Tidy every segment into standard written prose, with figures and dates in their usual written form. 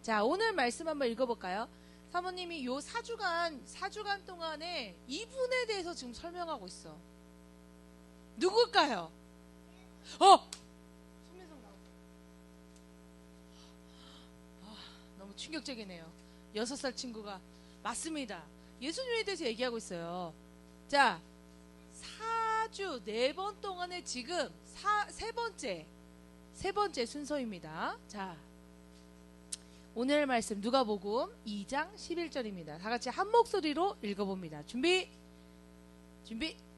자, 오늘 말씀 한번 읽어볼까요? 사모님이 요 4주간 동안에 이분에 대해서 지금 설명하고 있어. 누굴까요? 손민성 나오고. 너무 충격적이네요. 6살 친구가. 맞습니다. 예수님에 대해서 얘기하고 있어요. 자, 4주, 4번 동안에 지금 세 번째 순서입니다. 자, 오늘 말씀 누가복음 2장 11절입니다. 다 같이 한 목소리로 읽어봅니다. 준비,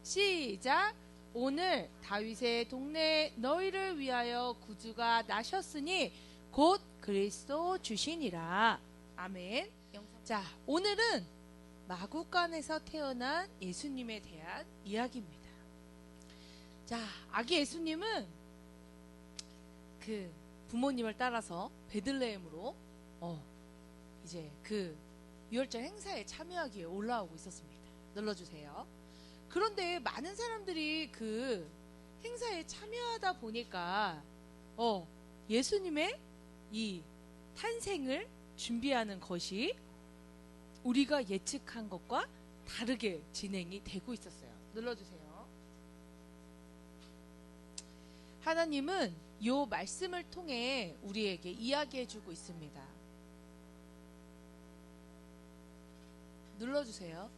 시작. 오늘 다윗의 동네에 너희를 위하여 구주가 나셨으니 곧 그리스도 주시니라. 아멘. 자, 오늘은 마구간에서 태어난 예수님에 대한 이야기입니다. 자, 아기 예수님은 그 부모님을 따라서 베들레헴으로 이제 그 유월절 행사에 참여하기 위해 올라오고 있었습니다. 눌러주세요. 그런데 많은 사람들이 그 행사에 참여하다 보니까 예수님의 이 탄생을 준비하는 것이 우리가 예측한 것과 다르게 진행이 되고 있었어요. 눌러주세요. 하나님은 이 말씀을 통해 우리에게 이야기해주고 있습니다. 눌러주세요.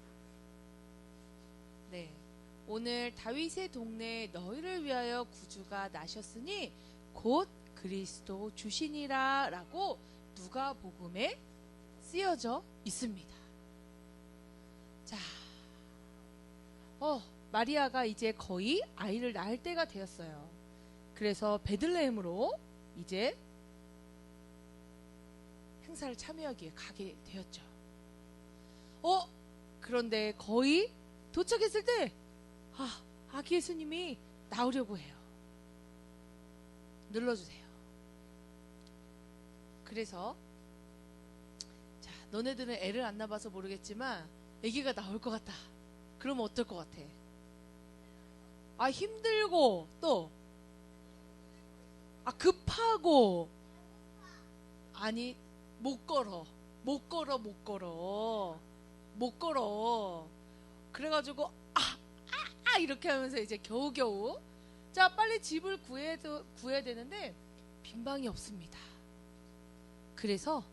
네, 오늘 다윗의 동네에 너희를 위하여 구주가 나셨으니 곧 그리스도 주시니라 라고 누가복음에 쓰여져 있습니다. 자, 마리아가 이제 거의 아이를 낳을 때가 되었어요. 그래서 베들레헴으로 이제 행사를 참여하기에 가게 되었죠. 그런데 거의 도착했을 때 아기 예수님이 나오려고 해요. 눌러주세요. 그래서 자, 너네들은 애를 안 낳아봐서 모르겠지만 아기가 나올 것 같다. 그러면 어떨 것 같아? 힘들고 또 급하고 아니 못 걸어. 그래가지고 이렇게 하면서 이제 겨우겨우 자 빨리 집을 구해야 되는데 빈방이 없습니다. 그래서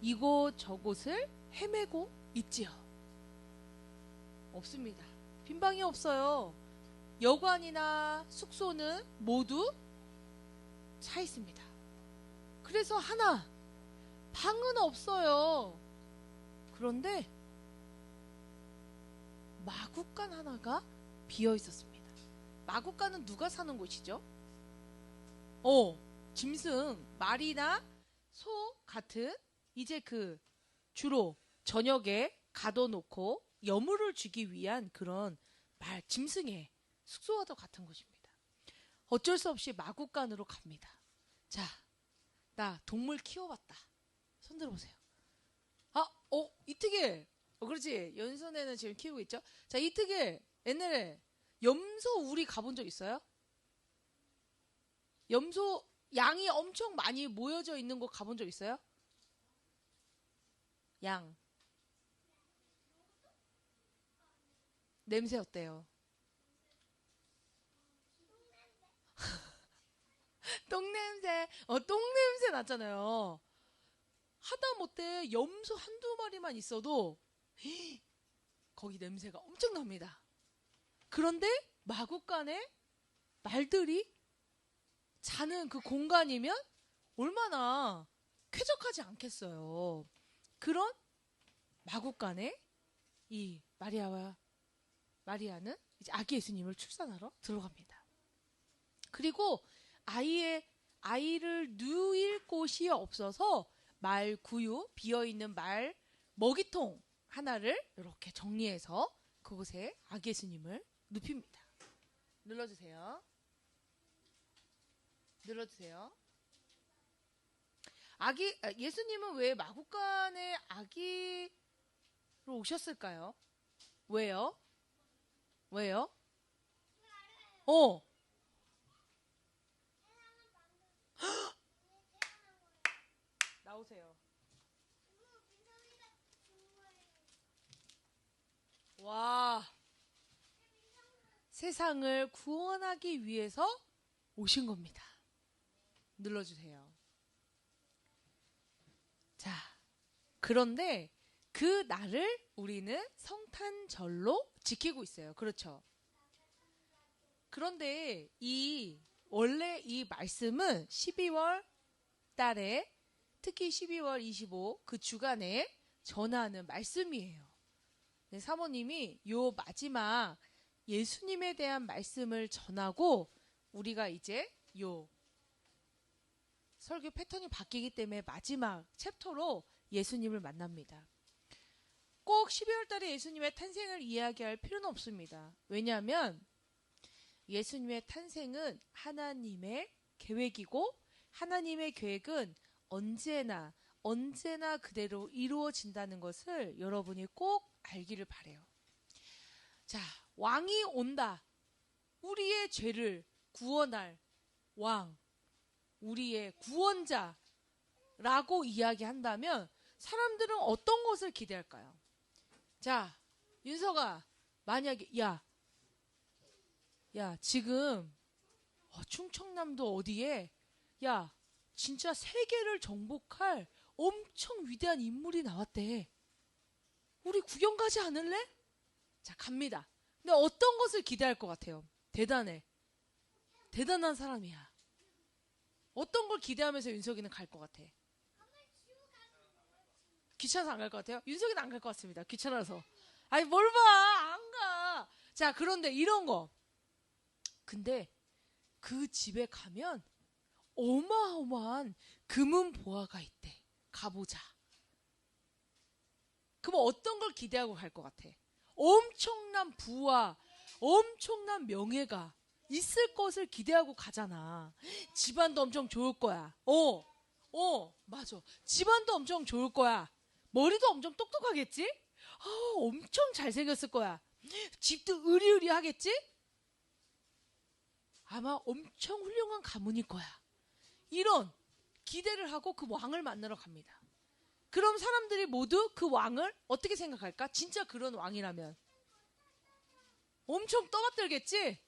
이곳 저곳을 헤매고 있지요. 없습니다. 빈방이 없어요. 여관이나 숙소는 모두 차 있습니다. 그래서 방은 없어요. 그런데 마구간 하나가 비어 있었습니다. 마구간은 누가 사는 곳이죠? 짐승, 말이나 소 같은 이제 그 주로 저녁에 가둬놓고 여물을 주기 위한 그런 짐승의 숙소와도 같은 곳입니다. 어쩔 수 없이 마구간으로 갑니다. 자, 나 동물 키워봤다. 손 들어보세요. 이특일. 그렇지. 연선에는 지금 키우고 있죠. 자, 이특일. 옛날에 염소 우리 가본 적 있어요? 염소 양이 엄청 많이 모여져 있는 곳 가본 적 있어요? 양. 냄새 어때요? 똥냄새. 똥냄새 났잖아요. 하다못해 염소 한두 마리만 있어도 거기 냄새가 엄청 납니다. 그런데 마구간에 말들이 자는 그 공간이면 얼마나 쾌적하지 않겠어요. 그런 마구간에 이 마리아는 이제 아기 예수님을 출산하러 들어갑니다. 그리고 아이를 누일 곳이 없어서 말 구유, 비어있는 말 먹이통 하나를 이렇게 정리해서 그곳에 아기 예수님을 눕힙니다. 눌러주세요. 예수님은 왜 마구간에 아기로 오셨을까요? 왜요? 나오세요. 와, 세상을 구원하기 위해서 오신 겁니다. 눌러주세요. 자, 그런데 그 날을 우리는 성탄절로 지키고 있어요. 그렇죠? 그런데 원래 이 말씀은 12월 달에 특히 12월 25 그 주간에 전하는 말씀이에요. 사모님이 요 마지막 예수님에 대한 말씀을 전하고 우리가 이제 요 설교 패턴이 바뀌기 때문에 마지막 챕터로 예수님을 만납니다. 꼭 12월 달에 예수님의 탄생을 이야기할 필요는 없습니다. 왜냐하면 예수님의 탄생은 하나님의 계획이고 하나님의 계획은 언제나 그대로 이루어진다는 것을 여러분이 꼭 알기를 바라요. 자, 왕이 온다. 우리의 죄를 구원할 왕, 우리의 구원자라고 이야기한다면 사람들은 어떤 것을 기대할까요? 자, 윤서가 만약에 야 지금 충청남도 어디에 진짜 세계를 정복할 엄청 위대한 인물이 나왔대. 우리 구경 가지 않을래? 자, 갑니다. 근데 어떤 것을 기대할 것 같아요? 대단해. 대단한 사람이야. 어떤 걸 기대하면서 윤석이는 갈 것 같아? 귀찮아서 안 갈 것 같아요? 윤석이는 안 갈 것 같습니다. 귀찮아서. 아니, 뭘 봐! 안 가! 자, 그런데 이런 거. 근데 그 집에 가면 어마어마한 금은 보화가 있대. 가보자. 그럼 어떤 걸 기대하고 갈 것 같아? 엄청난 부와 엄청난 명예가 있을 것을 기대하고 가잖아. 집안도 엄청 좋을 거야. 맞아. 집안도 엄청 좋을 거야. 머리도 엄청 똑똑하겠지? 엄청 잘생겼을 거야. 집도 으리으리하겠지? 아마 엄청 훌륭한 가문일 거야. 이런 기대를 하고 그 왕을 만나러 갑니다. 그럼 사람들이 모두 그 왕을 어떻게 생각할까? 진짜 그런 왕이라면 엄청 떠받들겠지?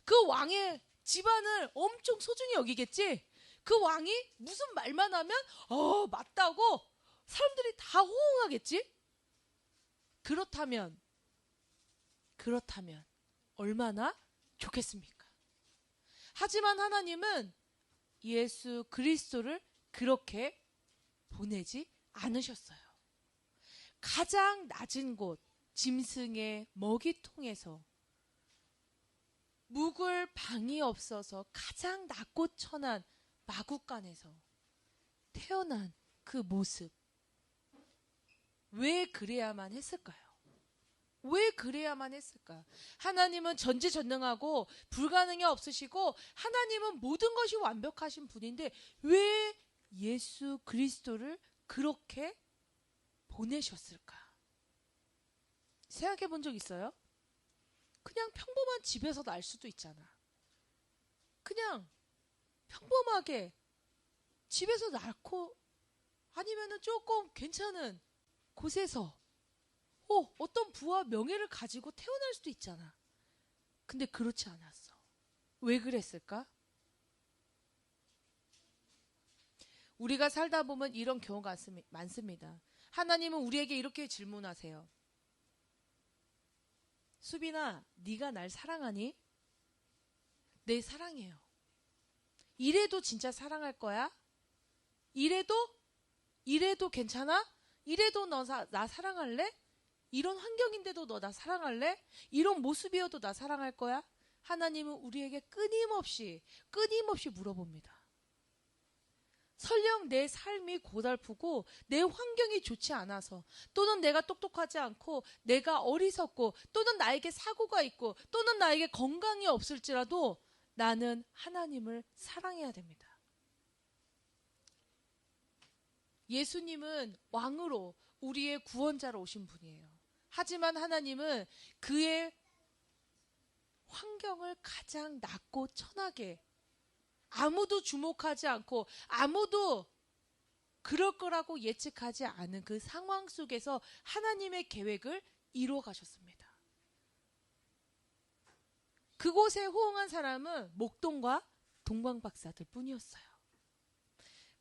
그 왕의 집안을 엄청 소중히 여기겠지? 그 왕이 무슨 말만 하면 맞다고 사람들이 다 호응하겠지? 그렇다면 얼마나 좋겠습니까? 하지만 하나님은 예수 그리스도를 그렇게 보내지 않으셨어요. 가장 낮은 곳, 짐승의 먹이통에서 묵을 방이 없어서 가장 낮고 천한 마구간에서 태어난 그 모습. 왜 그래야만 했을까요? 왜 그래야만 했을까? 하나님은 전지전능하고 불가능이 없으시고 하나님은 모든 것이 완벽하신 분인데 왜 예수 그리스도를 그렇게 보내셨을까? 생각해 본 적 있어요? 그냥 평범한 집에서 날 수도 있잖아. 그냥 평범하게 집에서 낳고 아니면은 조금 괜찮은 곳에서 어떤 부와 명예를 가지고 태어날 수도 있잖아. 근데 그렇지 않았어. 왜 그랬을까? 우리가 살다 보면 이런 경우가 많습니다. 하나님은 우리에게 이렇게 질문하세요. 수빈아, 네가 날 사랑하니? 네, 사랑해요. 이래도 진짜 사랑할 거야? 이래도 괜찮아? 이래도 너 나 사랑할래? 이런 환경인데도 너 나 사랑할래? 이런 모습이어도 나 사랑할 거야? 하나님은 우리에게 끊임없이 물어봅니다. 설령 내 삶이 고달프고 내 환경이 좋지 않아서 또는 내가 똑똑하지 않고 내가 어리석고 또는 나에게 사고가 있고 또는 나에게 건강이 없을지라도 나는 하나님을 사랑해야 됩니다. 예수님은 왕으로 우리의 구원자로 오신 분이에요. 하지만 하나님은 그의 환경을 가장 낮고 천하게 아무도 주목하지 않고 아무도 그럴 거라고 예측하지 않은 그 상황 속에서 하나님의 계획을 이루어 가셨습니다. 그곳에 호응한 사람은 목동과 동방박사들 뿐이었어요.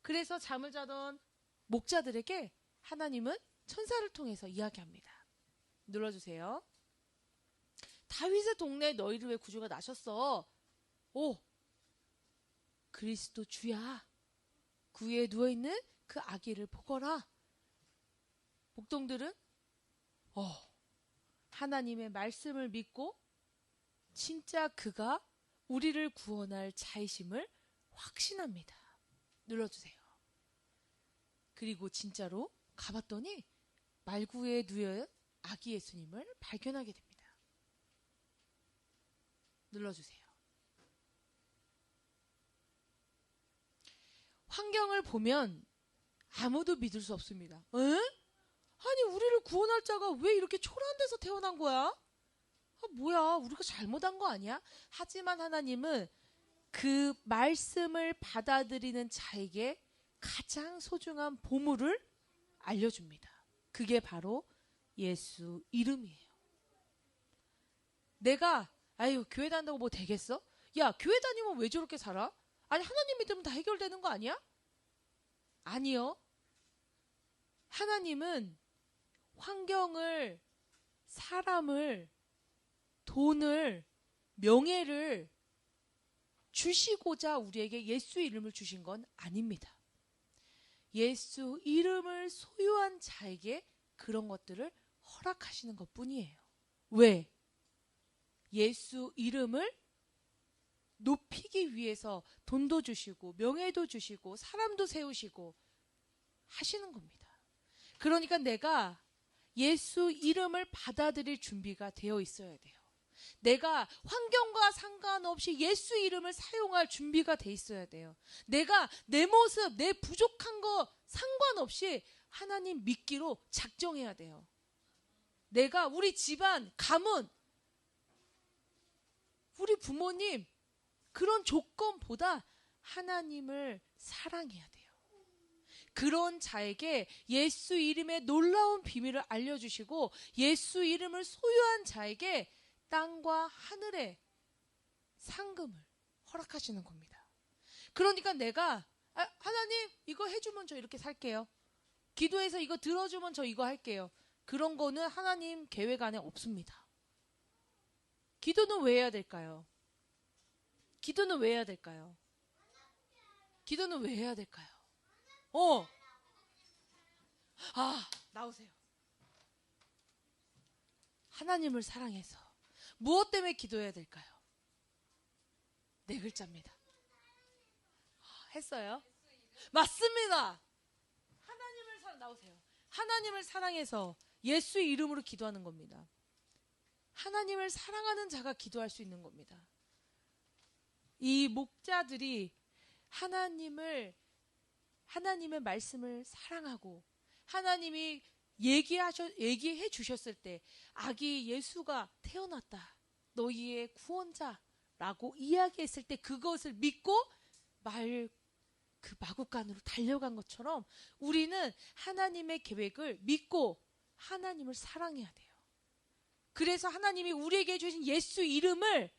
그래서 잠을 자던 목자들에게 하나님은 천사를 통해서 이야기합니다. 눌러주세요. 다윗의 동네에 너희를 위해 구주가 나셨어. 오, 그리스도 주야. 그 위에 누워있는 그 아기를 보거라. 목동들은 하나님의 말씀을 믿고 진짜 그가 우리를 구원할 자이심을 확신합니다. 눌러주세요. 그리고 진짜로 가봤더니 말구에 누워 아기 예수님을 발견하게 됩니다. 눌러주세요. 환경을 보면 아무도 믿을 수 없습니다. 에? 아니 우리를 구원할 자가 왜 이렇게 초라한 데서 태어난 거야? 뭐야, 우리가 잘못한 거 아니야? 하지만 하나님은 그 말씀을 받아들이는 자에게 가장 소중한 보물을 알려줍니다. 그게 바로 예수 이름이에요. 내가 교회 다닌다고 뭐 되겠어? 야, 교회 다니면 왜 저렇게 살아? 아니 하나님 믿으면 다 해결되는 거 아니야? 아니요. 하나님은 환경을, 사람을, 돈을, 명예를 주시고자 우리에게 예수 이름을 주신 건 아닙니다. 예수 이름을 소유한 자에게 그런 것들을 허락하시는 것 뿐이에요. 왜? 예수 이름을 높이기 위해서 돈도 주시고 명예도 주시고 사람도 세우시고 하시는 겁니다. 그러니까 내가 예수 이름을 받아들일 준비가 되어 있어야 돼요. 내가 환경과 상관없이 예수 이름을 사용할 준비가 돼 있어야 돼요. 내가 내 모습, 내 부족한 거 상관없이 하나님 믿기로 작정해야 돼요. 내가 우리 집안, 가문, 우리 부모님 그런 조건보다 하나님을 사랑해야 돼요. 그런 자에게 예수 이름의 놀라운 비밀을 알려주시고 예수 이름을 소유한 자에게 땅과 하늘의 상금을 허락하시는 겁니다. 그러니까 내가 하나님 이거 해주면 저 이렇게 살게요. 기도해서 이거 들어주면 저 이거 할게요. 그런 거는 하나님 계획 안에 없습니다. 기도는 왜 해야 될까요? 기도는 왜 해야 될까요? 기도는 왜 해야 될까요? 나오세요. 하나님을 사랑해서 무엇 때문에 기도해야 될까요? 네 글자입니다. 했어요? 맞습니다. 나오세요. 하나님을 사랑해서 예수 이름으로 기도하는 겁니다. 하나님을 사랑하는 자가 기도할 수 있는 겁니다. 이 목자들이 하나님의 말씀을 사랑하고 하나님이 얘기해 주셨을 때 아기 예수가 태어났다. 너희의 구원자라고 이야기했을 때 그것을 믿고 그 마구간으로 달려간 것처럼 우리는 하나님의 계획을 믿고 하나님을 사랑해야 돼요. 그래서 하나님이 우리에게 주신 예수 이름을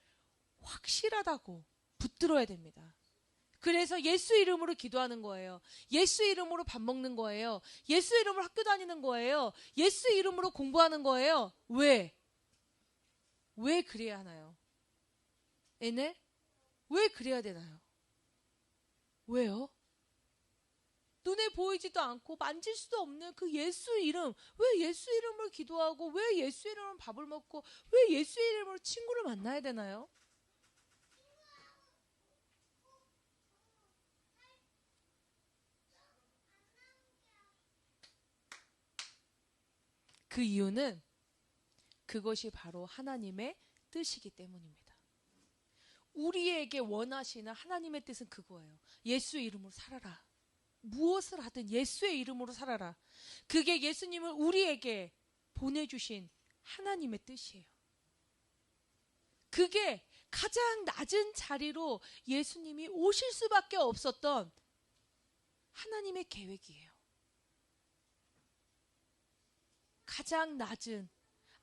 확실하다고 붙들어야 됩니다. 그래서 예수 이름으로 기도하는 거예요. 예수 이름으로 밥 먹는 거예요. 예수 이름으로 학교 다니는 거예요. 예수 이름으로 공부하는 거예요. 왜? 왜 그래야 하나요? 애네? 왜 그래야 되나요? 왜요? 눈에 보이지도 않고 만질 수도 없는 그 예수 이름, 왜 예수 이름으로 기도하고 왜 예수 이름으로 밥을 먹고 왜 예수 이름으로 친구를 만나야 되나요? 그 이유는 그것이 바로 하나님의 뜻이기 때문입니다. 우리에게 원하시는 하나님의 뜻은 그거예요. 예수 이름으로 살아라. 무엇을 하든 예수의 이름으로 살아라. 그게 예수님을 우리에게 보내주신 하나님의 뜻이에요. 그게 가장 낮은 자리로 예수님이 오실 수밖에 없었던 하나님의 계획이에요. 가장 낮은,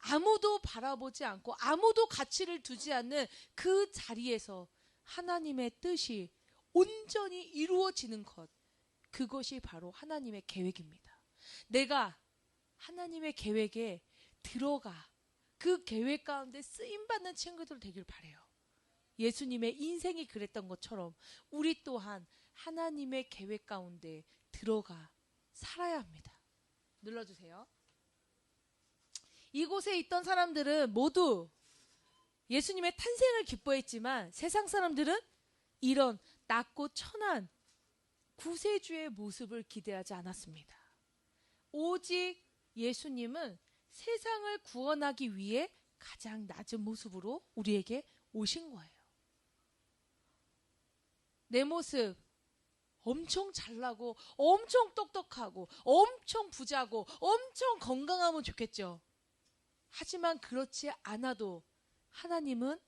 아무도 바라보지 않고 아무도 가치를 두지 않는 그 자리에서 하나님의 뜻이 온전히 이루어지는 것, 그것이 바로 하나님의 계획입니다. 내가 하나님의 계획에 들어가 그 계획 가운데 쓰임받는 친구들 되길 바라요. 예수님의 인생이 그랬던 것처럼 우리 또한 하나님의 계획 가운데 들어가 살아야 합니다. 눌러주세요. 이곳에 있던 사람들은 모두 예수님의 탄생을 기뻐했지만 세상 사람들은 이런 낮고 천한 구세주의 모습을 기대하지 않았습니다. 오직 예수님은 세상을 구원하기 위해 가장 낮은 모습으로 우리에게 오신 거예요. 내 모습 엄청 잘나고 엄청 똑똑하고 엄청 부자고 엄청 건강하면 좋겠죠. 하지만 그렇지 않아도 하나님은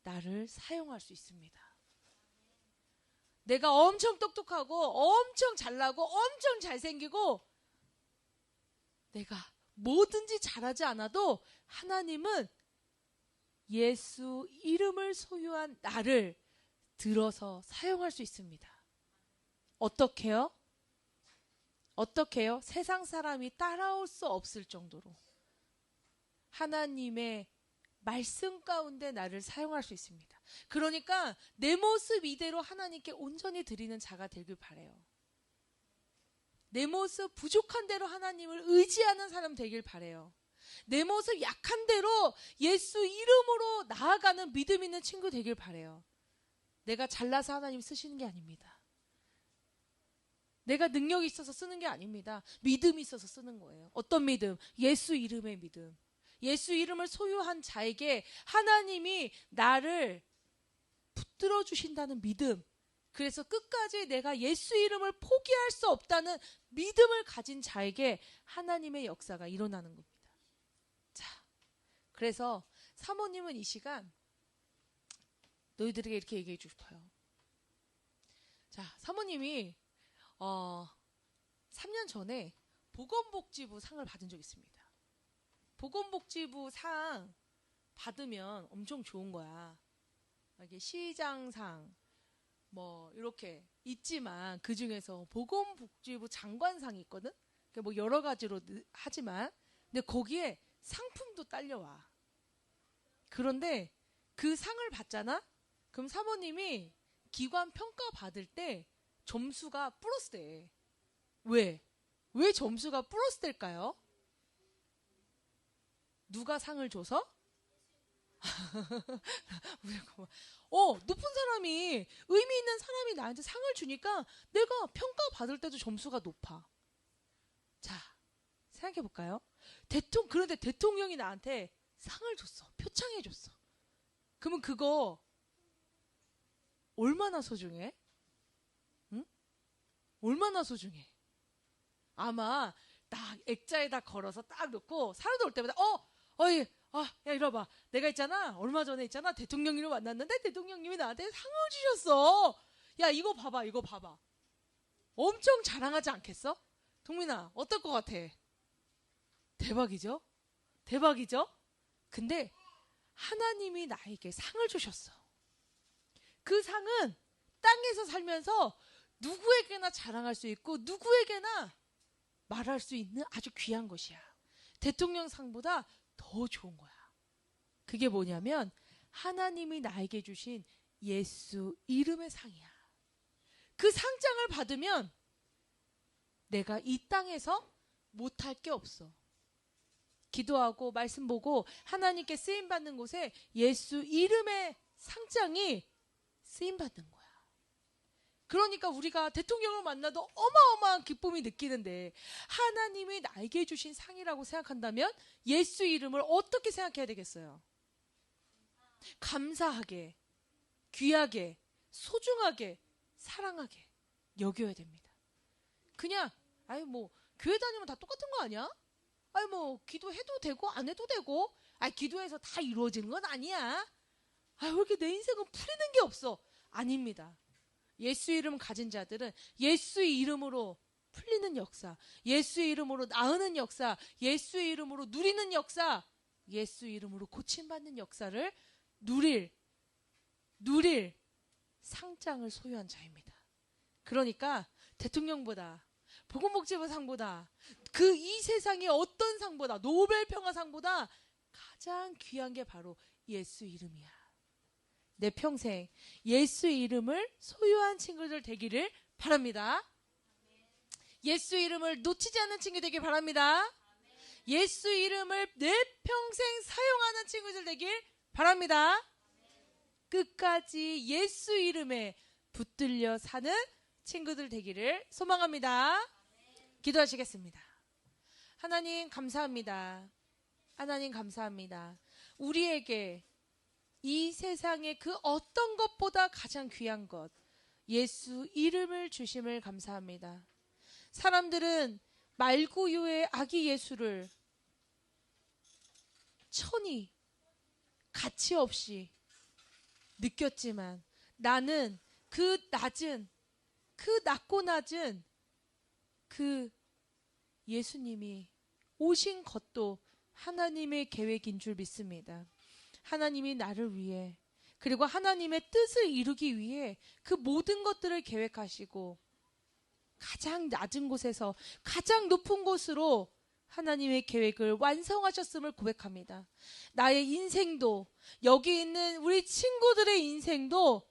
나를 사용할 수 있습니다. 내가 엄청 똑똑하고 엄청 잘나고 엄청 잘생기고 내가 뭐든지 잘하지 않아도 하나님은 예수 이름을 소유한 나를 들어서 사용할 수 있습니다. 어떻게요? 어떻게요? 세상 사람이 따라올 수 없을 정도로 하나님의 말씀 가운데 나를 사용할 수 있습니다. 그러니까 내 모습 이대로 하나님께 온전히 드리는 자가 되길 바라요. 내 모습 부족한 대로 하나님을 의지하는 사람 되길 바라요. 내 모습 약한 대로 예수 이름으로 나아가는 믿음 있는 친구 되길 바라요. 내가 잘나서 하나님 쓰시는 게 아닙니다. 내가 능력이 있어서 쓰는 게 아닙니다. 믿음이 있어서 쓰는 거예요. 어떤 믿음? 예수 이름의 믿음. 예수 이름을 소유한 자에게 하나님이 나를 붙들어 주신다는 믿음. 그래서 끝까지 내가 예수 이름을 포기할 수 없다는 믿음을 가진 자에게 하나님의 역사가 일어나는 겁니다. 자, 그래서 사모님은 이 시간 너희들에게 이렇게 얘기해 주고 싶어요. 자, 사모님이 3년 전에 보건복지부 상을 받은 적이 있습니다. 보건복지부 상 받으면 엄청 좋은 거야. 이게 시장상 뭐 이렇게 있지만 그 중에서 보건복지부 장관상이 있거든. 뭐 여러 가지로 하지만 근데 거기에 상품도 딸려와. 그런데 그 상을 받잖아. 그럼 사모님이 기관 평가 받을 때 점수가 플러스 돼. 왜? 왜 점수가 플러스 될까요? 누가 상을 줘서? 높은 사람이, 의미 있는 사람이 나한테 상을 주니까 내가 평가 받을 때도 점수가 높아. 자, 생각해 볼까요? 그런데 대통령이 나한테 상을 줬어. 표창해 줬어. 그러면 그거 얼마나 소중해? 응? 얼마나 소중해? 아마 딱 액자에다 걸어서 딱 놓고 사람들 올 때마다 야 이리 와봐. 내가 있잖아. 얼마 전에 있잖아. 대통령님을 만났는데 대통령님이 나한테 상을 주셨어. 야 이거 봐봐. 이거 봐봐. 엄청 자랑하지 않겠어? 동민아 어떨 것 같아? 대박이죠? 대박이죠? 근데 하나님이 나에게 상을 주셨어. 그 상은 땅에서 살면서 누구에게나 자랑할 수 있고 누구에게나 말할 수 있는 아주 귀한 것이야. 대통령 상보다 더 좋은 거야. 그게 뭐냐면 하나님이 나에게 주신 예수 이름의 상이야. 그 상장을 받으면 내가 이 땅에서 못할 게 없어. 기도하고 말씀 보고 하나님께 쓰임받는 곳에 예수 이름의 상장이 쓰임받는 거야. 그러니까 우리가 대통령을 만나도 어마어마한 기쁨이 느끼는데 하나님이 나에게 주신 상이라고 생각한다면 예수 이름을 어떻게 생각해야 되겠어요? 감사하게, 귀하게, 소중하게, 사랑하게 여겨야 됩니다. 그냥 교회 다니면 다 똑같은 거 아니야? 기도해도 되고 안 해도 되고 기도해서 다 이루어지는 건 아니야. 왜 이렇게 내 인생은 풀리는 게 없어? 아닙니다. 예수 이름 가진 자들은 예수의 이름으로 풀리는 역사, 예수의 이름으로 나으는 역사, 예수의 이름으로 누리는 역사, 예수 이름으로 고침받는 역사를 누릴 상장을 소유한 자입니다. 그러니까 대통령보다 보건복지부상보다 그 이 세상의 어떤 상보다 노벨 평화상보다 가장 귀한 게 바로 예수 이름이야. 내 평생 예수 이름을 소유한 친구들 되기를 바랍니다. 예수 이름을 놓치지 않는 친구 되길 바랍니다. 예수 이름을 내 평생 사용하는 친구들 되길 바랍니다. 끝까지 예수 이름에 붙들려 사는 친구들 되기를 소망합니다. 기도하시겠습니다. 하나님 감사합니다. 하나님 감사합니다. 우리에게 이 세상의 그 어떤 것보다 가장 귀한 것, 예수 이름을 주심을 감사합니다. 사람들은 말구유의 아기 예수를 천히 가치 없이 느꼈지만 나는 그 낮고 낮은 그 예수님이 오신 것도 하나님의 계획인 줄 믿습니다. 하나님이 나를 위해 그리고 하나님의 뜻을 이루기 위해 그 모든 것들을 계획하시고 가장 낮은 곳에서 가장 높은 곳으로 하나님의 계획을 완성하셨음을 고백합니다. 나의 인생도 여기 있는 우리 친구들의 인생도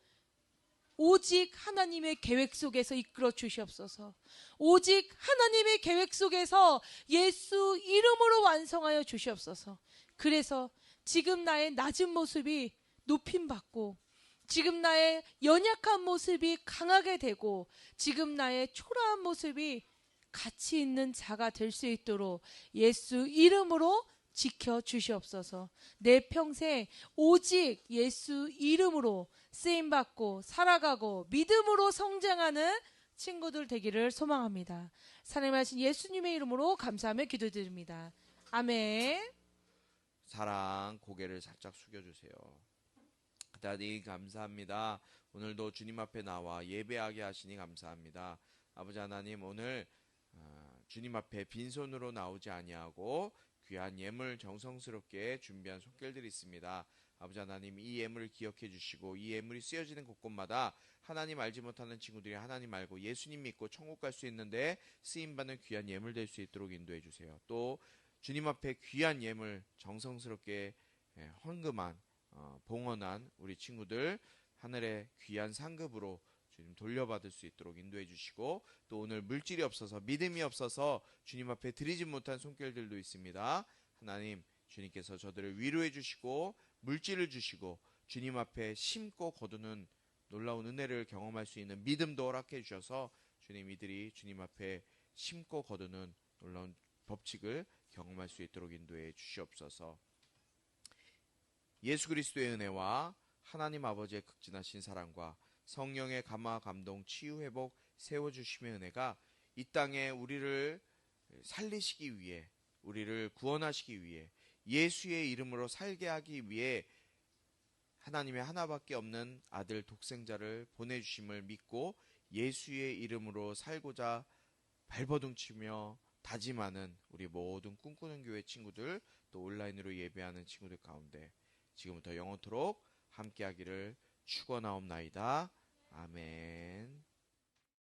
오직 하나님의 계획 속에서 이끌어 주시옵소서. 오직 하나님의 계획 속에서 예수 이름으로 완성하여 주시옵소서. 그래서 지금 나의 낮은 모습이 높임받고 지금 나의 연약한 모습이 강하게 되고 지금 나의 초라한 모습이 가치 있는 자가 될 수 있도록 예수 이름으로 지켜 주시옵소서. 내 평생 오직 예수 이름으로 쓰임받고 살아가고 믿음으로 성장하는 친구들 되기를 소망합니다. 사랑하신 예수님의 이름으로 감사하며 기도드립니다. 아멘. 사랑 고개를 살짝 숙여주세요. 하나님 감사합니다. 오늘도 주님 앞에 나와 예배하게 하시니 감사합니다. 아버지 하나님 오늘 주님 앞에 빈손으로 나오지 아니하고 귀한 예물 정성스럽게 준비한 손길들이 있습니다. 아버지 하나님 이 예물을 기억해 주시고 이 예물이 쓰여지는 곳곳마다 하나님 알지 못하는 친구들이 하나님 알고 예수님 믿고 천국 갈 수 있는데 쓰임받는 귀한 예물 될 수 있도록 인도해 주세요. 또 주님 앞에 귀한 예물 정성스럽게 헌금한 봉헌한 우리 친구들 하늘의 귀한 상급으로 주님 돌려받을 수 있도록 인도해 주시고 또 오늘 물질이 없어서 믿음이 없어서 주님 앞에 드리지 못한 손길들도 있습니다. 하나님 주님께서 저들을 위로해 주시고 물질을 주시고 주님 앞에 심고 거두는 놀라운 은혜를 경험할 수 있는 믿음도 허락해 주셔서 주님 이들이 주님 앞에 심고 거두는 놀라운 법칙을 경험할 수 있도록 인도해 주시옵소서. 예수 그리스도의 은혜와 하나님 아버지의 극진하신 사랑과 성령의 감화 감동 치유 회복 세워주심의 은혜가 이 땅에 우리를 살리시기 위해 우리를 구원하시기 위해 예수의 이름으로 살게 하기 위해 하나님의 하나밖에 없는 아들 독생자를 보내주심을 믿고 예수의 이름으로 살고자 발버둥치며 다짐하는 우리 모든 꿈꾸는 교회 친구들 또 온라인으로 예배하는 친구들 가운데 지금부터 영원토록 함께하기를 축원하옵나이다. 아멘.